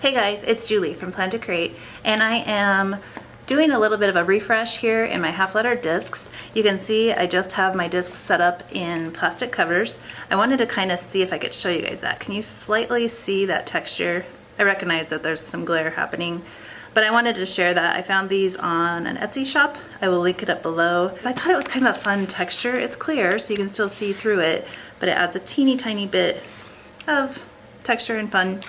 Hey guys, it's Julie from Plan to Create, and I am doing a little bit of a refresh here in my half-letter discs. You can see I just have my discs set up in plastic covers. I wanted to kind of see if I could show you guys that. Can you slightly see that texture? I recognize that there's some glare happening, but I wanted to share that. I found these on an Etsy shop. I will link it up below. I thought it was kind of a fun texture. It's clear, so you can still see through it, but it adds a teeny tiny bit of texture and fun.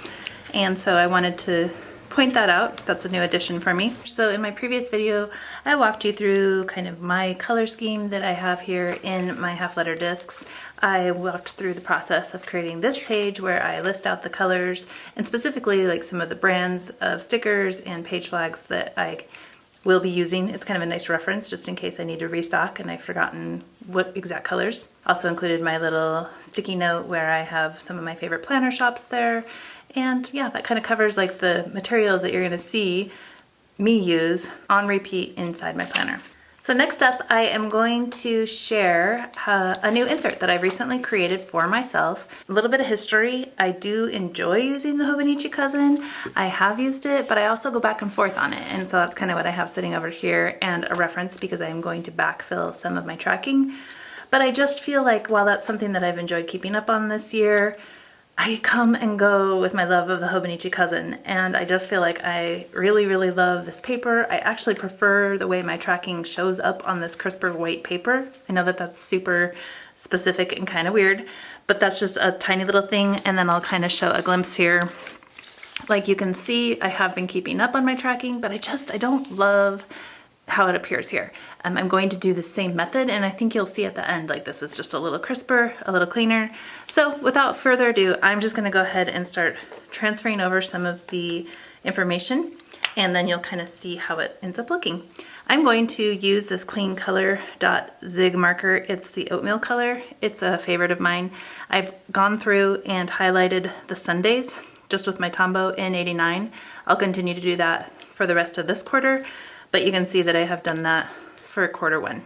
And so I wanted to point that out. That's a new addition for me. So in my previous video, I walked you through kind of my color scheme that I have here in my half-letter discs. I walked through the process of creating this page where I list out the colors and specifically like some of the brands of stickers and page flags that I will be using. It's kind of a nice reference just in case I need to restock and I've forgotten what exact colors. Also included my little sticky note where I have some of my favorite planner shops there. And yeah, that kind of covers like the materials that you're gonna see me use on repeat inside my planner. So next up, I am going to share a new insert that I recently created for myself. A little bit of history. I do enjoy using the Hobonichi Cousin. I have used it, but I also go back and forth on it. And so that's kind of what I have sitting over here and a reference because I am going to backfill some of my tracking. But I just feel like while that's something that I've enjoyed keeping up on this year, I come and go with my love of the Hobonichi Cousin, and I just feel like I really, really love this paper. I actually prefer the way my tracking shows up on this crisper white paper. I know that that's super specific and kind of weird, but that's just a tiny little thing, and then I'll kind of show a glimpse here. Like you can see, I have been keeping up on my tracking, but I don't love how it appears here. I'm going to do the same method, and I think you'll see at the end, like this is just a little crisper, a little cleaner. So without further ado, I'm just gonna go ahead and start transferring over some of the information, and then you'll kind of see how it ends up looking. I'm going to use this clean color .zig marker. It's the oatmeal color. It's a favorite of mine. I've gone through and highlighted the Sundays just with my Tombow N89. I'll continue to do that for the rest of this quarter. But you can see that I have done that for quarter one.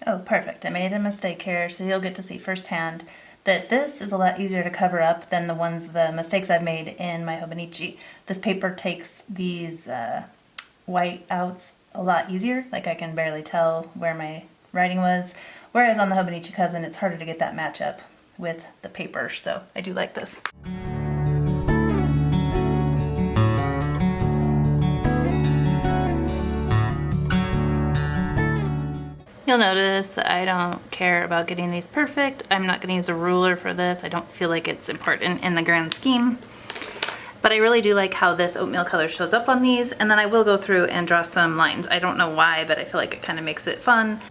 Oh, perfect. I made a mistake here, so you'll get to see firsthand that this is a lot easier to cover up than the mistakes I've made in my Hobonichi. This paper takes these white outs a lot easier. Like I can barely tell where my writing was. Whereas on the Hobonichi Cousin, it's harder to get that matchup with the paper, so I do like this. You'll notice that I don't care about getting these perfect. I'm not going to use a ruler for this. I don't feel like it's important in the grand scheme. But I really do like how this oatmeal color shows up on these, and then I will go through and draw some lines. I don't know why, but I feel like it kind of makes it fun.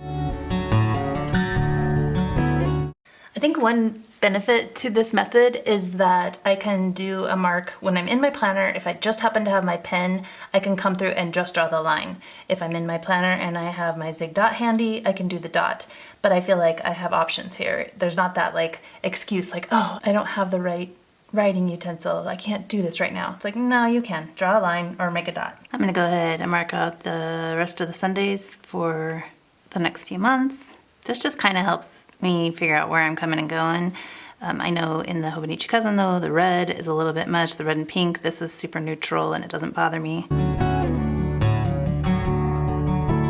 I think one benefit to this method is that I can do a mark when I'm in my planner. If I just happen to have my pen, I can come through and just draw the line. If I'm in my planner and I have my zig dot handy, I can do the dot. But I feel like I have options here. There's not that like excuse like, oh, I don't have the right writing utensil. I can't do this right now. It's like, no, you can. Draw a line or make a dot. I'm gonna go ahead and mark out the rest of the Sundays for the next few months. This just kind of helps me figure out where I'm coming and going. I know in the Hobonichi Cousin though, the red is a little bit much, the red and pink. This is super neutral and it doesn't bother me.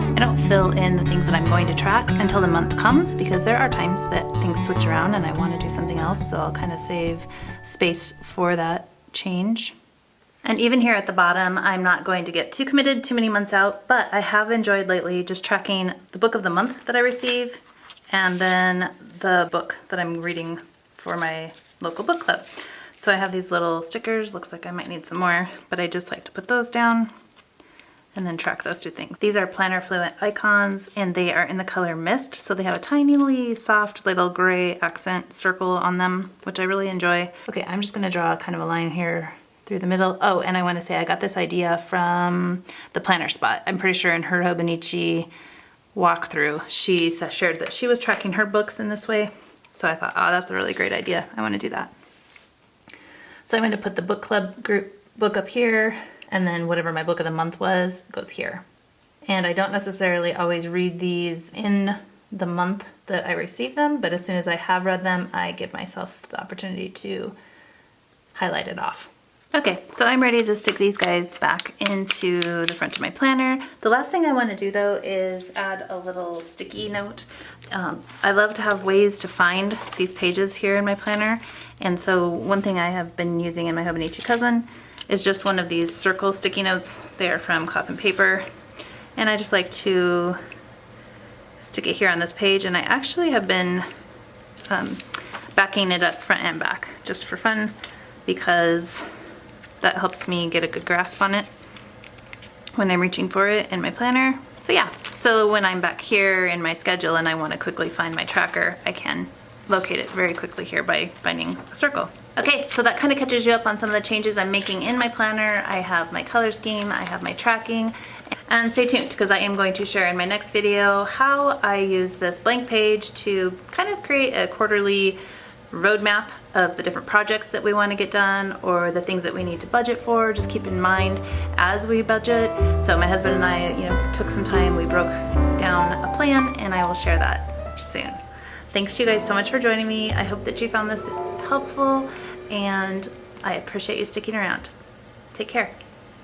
I don't fill in the things that I'm going to track until the month comes because there are times that things switch around and I want to do something else, so I'll kind of save space for that change. And even here at the bottom, I'm not going to get too committed too many months out, but I have enjoyed lately just tracking the book of the month that I receive and then the book that I'm reading for my local book club. So I have these little stickers, looks like I might need some more, but I just like to put those down and then track those two things. These are Planner Fluent icons and they are in the color Mist, so they have a tiny soft little gray accent circle on them, which I really enjoy. Okay, I'm just gonna draw kind of a line here through the middle. Oh, and I want to say I got this idea from the Planner Spot. I'm pretty sure in her Hobonichi walkthrough, she shared that she was tracking her books in this way. So I thought, oh, that's a really great idea. I want to do that. So I'm going to put the book club group book up here, and then whatever my book of the month was goes here. and I don't necessarily always read these in the month that I receive them, but as soon as I have read them, I give myself the opportunity to highlight it off. Okay, so I'm ready to stick these guys back into the front of my planner. The last thing I want to do though is add a little sticky note. I love to have ways to find these pages here in my planner, and so one thing I have been using in my Hobonichi Cousin is just one of these circle sticky notes. They are from Cloth and Paper, and I just like to stick it here on this page, and I actually have been backing it up front and back just for fun, because that helps me get a good grasp on it when I'm reaching for it in my planner. So yeah, so when I'm back here in my schedule and I want to quickly find my tracker, I can locate it very quickly here by finding a circle. Okay, so that kind of catches you up on some of the changes I'm making in my planner. I have my color scheme, I have my tracking, and stay tuned because I am going to share in my next video how I use this blank page to kind of create a quarterly roadmap of the different projects that we want to get done, or the things that we need to budget for. Just keep in mind as we budget. So my husband and I, took some time, we broke down a plan, and I will share that soon. Thanks you guys so much for joining me. I hope that you found this helpful, and I appreciate you sticking around. Take care.